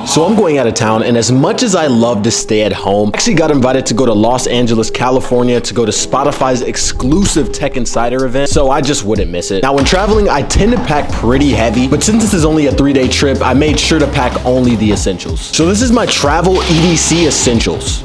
So I'm going out of town, and as much as I love to stay at home, I actually got invited to go to Los Angeles, California to go to Spotify's exclusive Tech Insider event, so I just wouldn't miss it. Now when traveling, I tend to pack pretty heavy, but since this is only a 3-day trip, I made sure to pack only the essentials. So this is my travel EDC essentials.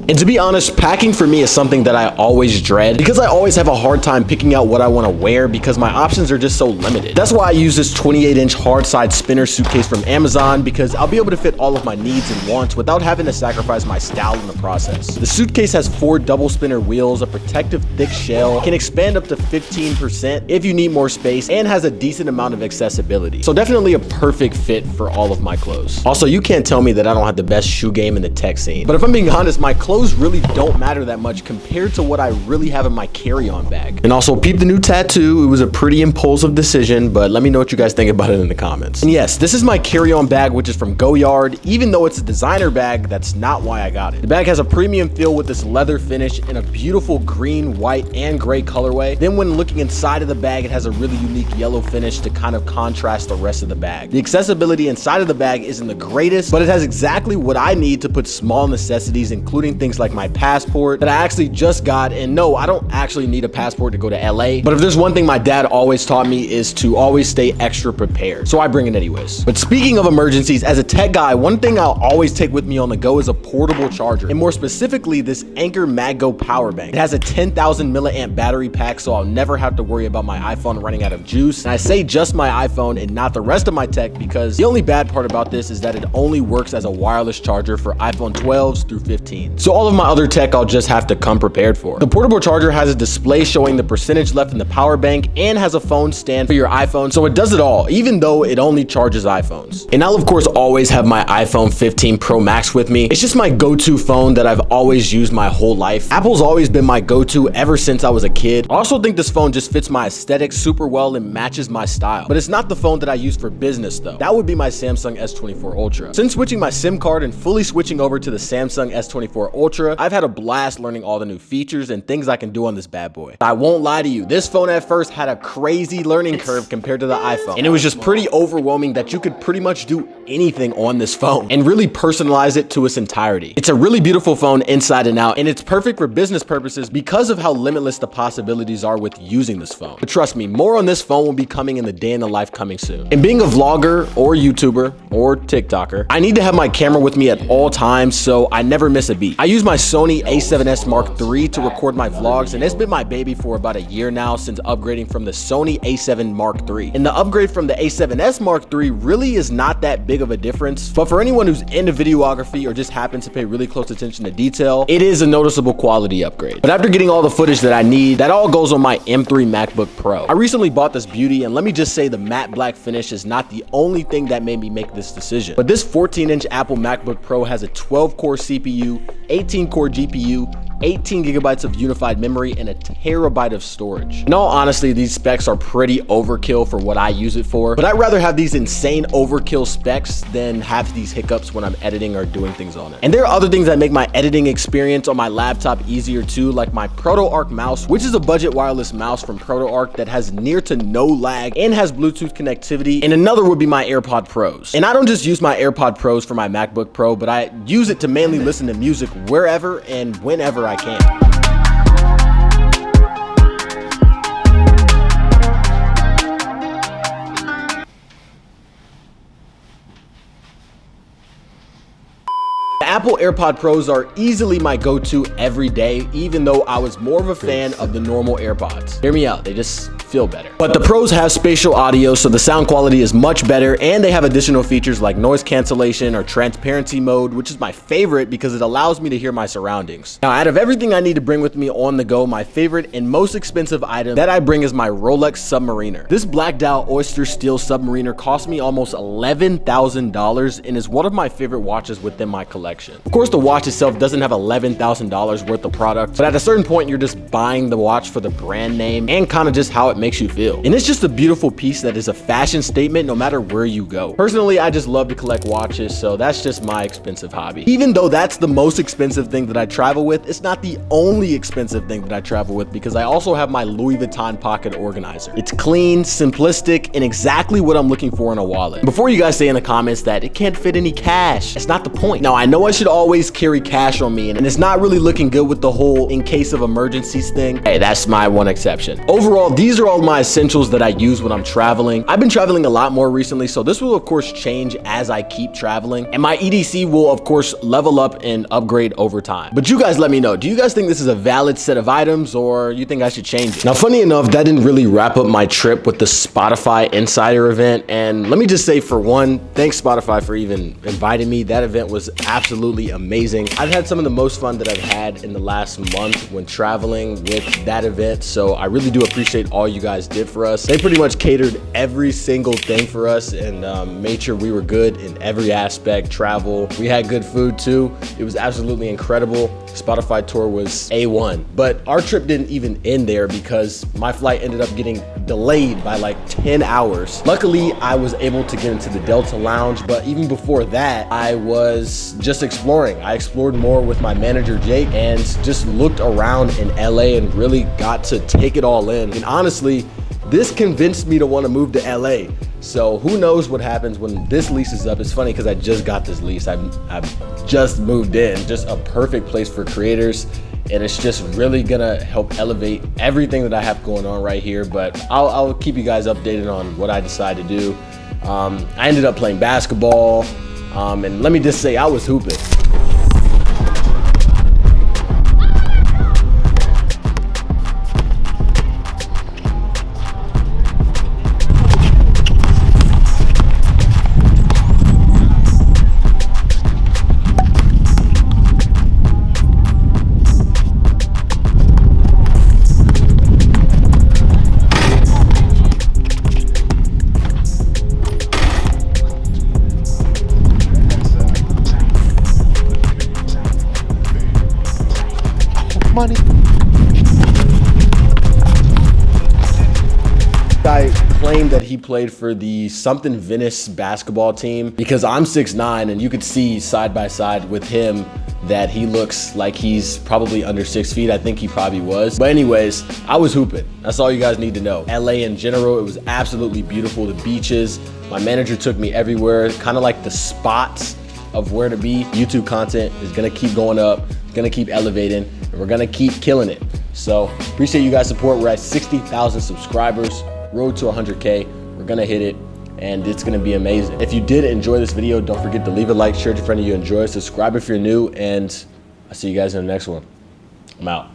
And to be honest, packing for me is something that I always dread because I always have a hard time picking out what I want to wear because my options are just so limited. That's why I use this 28-inch hard side spinner suitcase from Amazon because I'll be able to fit all of my needs and wants without having to sacrifice my style in the process. The suitcase has 4 double spinner wheels, a protective thick shell, can expand up to 15% if you need more space, and has a decent amount of accessibility. So definitely a perfect fit for all of my clothes. Also, you can't tell me that I don't have the best shoe game in the tech scene. But if I'm being honest, my clothes really don't matter that much compared to what I really have in my carry-on bag. And also, peep the new tattoo. It was a pretty impulsive decision, but let me know what you guys think about it in the comments. And yes, this is my carry-on bag, which is from Goyard. Even though it's a designer bag, that's not why I got it. The bag has a premium feel with this leather finish and a beautiful green, white, and gray colorway. Then when looking inside of the bag, it has a really unique yellow finish to kind of contrast the rest of the bag. The accessibility inside of the bag isn't the greatest, but it has exactly what I need to put small necessities, including things like my passport that I actually just got. And no, I don't actually need a passport to go to LA, but if there's one thing my dad always taught me is to always stay extra prepared, so I bring it anyways. But speaking of emergencies, as a tech guy, one thing I'll always take with me on the go is a portable charger, and more specifically this Anker MagGo power bank. It has a 10,000 milliamp battery pack, so I'll never have to worry about my iPhone running out of juice. And I say just my iPhone and not the rest of my tech because the only bad part about this is that it only works as a wireless charger for iPhone 12s through 15. So all of my other tech I'll just have to come prepared for. The portable charger has a display showing the percentage left in the power bank and has a phone stand for your iPhone, so it does it all, even though it only charges iPhones. And I'll of course always have my iPhone 15 Pro Max with me. It's just my go-to phone that I've always used my whole life. Apple's always been my go-to ever since I was a kid. I also think this phone just fits my aesthetic super well and matches my style. But it's not the phone that I use for business though. That would be my Samsung S24 Ultra. Since switching my SIM card and fully switching over to the Samsung S24 Ultra, I've had a blast learning all the new features and things I can do on this bad boy. I won't lie to you, this phone at first had a crazy learning curve compared to the iPhone, and it was just pretty overwhelming that you could pretty much do anything on this phone and really personalize it to its entirety. It's a really beautiful phone inside and out, and it's perfect for business purposes because of how limitless the possibilities are with using this phone. But trust me, more on this phone will be coming in the day in the life coming soon. And being a vlogger or YouTuber or TikToker, I need to have my camera with me at all times so I never miss a beat. I use my Sony A7S Mark III to record my vlogs, and it's been my baby for about a year now since upgrading from the Sony A7 Mark III. And the upgrade from the A7S Mark III really is not that big of a difference, but for anyone who's into videography or just happens to pay really close attention to detail, it is a noticeable quality upgrade. But after getting all the footage that I need, that all goes on my M3 MacBook Pro. I recently bought this beauty, and let me just say the matte black finish is not the only thing that made me make this decision. But this 14-inch Apple MacBook Pro has a 12-core CPU, 18-core GPU, 18 gigabytes of unified memory, and a terabyte of storage. In all honesty, these specs are pretty overkill for what I use it for, but I'd rather have these insane overkill specs than have these hiccups when I'm editing or doing things on it. And there are other things that make my editing experience on my laptop easier too, like my ProtoArc mouse, which is a budget wireless mouse from ProtoArc that has near to no lag and has Bluetooth connectivity, and another would be my AirPod Pros. And I don't just use my AirPod Pros for my MacBook Pro, but I use it to mainly listen to music wherever and whenever I can. Apple AirPod Pros are easily my go-to every day, even though I was more of a fan of the normal AirPods. Hear me out, they just feel better. But the Pros have spatial audio, so the sound quality is much better, and they have additional features like noise cancellation or transparency mode, which is my favorite because it allows me to hear my surroundings. Now, out of everything I need to bring with me on the go, my favorite and most expensive item that I bring is my Rolex Submariner. This Black Dial Oyster Steel Submariner cost me almost $11,000 and is one of my favorite watches within my collection. Of course, the watch itself doesn't have $11,000 worth of product, but at a certain point, you're just buying the watch for the brand name and kind of just how it makes you feel. And it's just a beautiful piece that is a fashion statement no matter where you go. Personally, I just love to collect watches, so that's just my expensive hobby. Even though that's the most expensive thing that I travel with, it's not the only expensive thing that I travel with because I also have my Louis Vuitton pocket organizer. It's clean, simplistic, and exactly what I'm looking for in a wallet. Before you guys say in the comments that it can't fit any cash, that's not the point. Now, I know I should always carry cash on me, and it's not really looking good with the whole in case of emergencies thing. Hey, that's my one exception. Overall, these are all my essentials that I use when I'm traveling. I've been traveling a lot more recently, so this will of course change as I keep traveling, and my EDC will of course level up and upgrade over time. But you guys let me know, do you guys think this is a valid set of items, or you think I should change it? Now, funny enough, that didn't really wrap up my trip with the Spotify Insider event, and let me just say, for one, thanks Spotify for even inviting me. That event was absolutely amazing. I've had some of the most fun that I've had in the last month when traveling with that event, so I really do appreciate all you guys did for us. They pretty much catered every single thing for us and made sure we were good in every aspect. Travel, we had good food too. It was absolutely incredible. Spotify tour was A1, but our trip didn't even end there because my flight ended up getting delayed by like 10 hours. Luckily, I was able to get into the Delta Lounge, but even before that, I was just exploring. I explored more with my manager, Jake, and just looked around in LA and really got to take it all in. And honestly, this convinced me to want to move to LA. So who knows what happens when this lease is up. It's funny because I just got this lease. I've just moved in. Just a perfect place for creators. And it's just really gonna help elevate everything that I have going on right here. But I'll keep you guys updated on what I decide to do. I ended up playing basketball. And let me just say, I was hooping. Money. I claimed that he played for the something Venice basketball team because I'm 6'9", and you could see side by side with him that he looks like he's probably under 6 feet. I think he probably was. But anyways, I was hooping. That's all you guys need to know. LA in general, it was absolutely beautiful. The beaches, my manager took me everywhere, kind of like the spots of where to be. YouTube content is gonna keep going up, gonna keep elevating, and we're gonna keep killing it. So appreciate you guys' support. We're at 60,000 subscribers, road to 100K. We're gonna hit it, and it's gonna be amazing. If you did enjoy this video, don't forget to leave a like, share it with a friend if you enjoy, subscribe if you're new, and I'll see you guys in the next one. I'm out.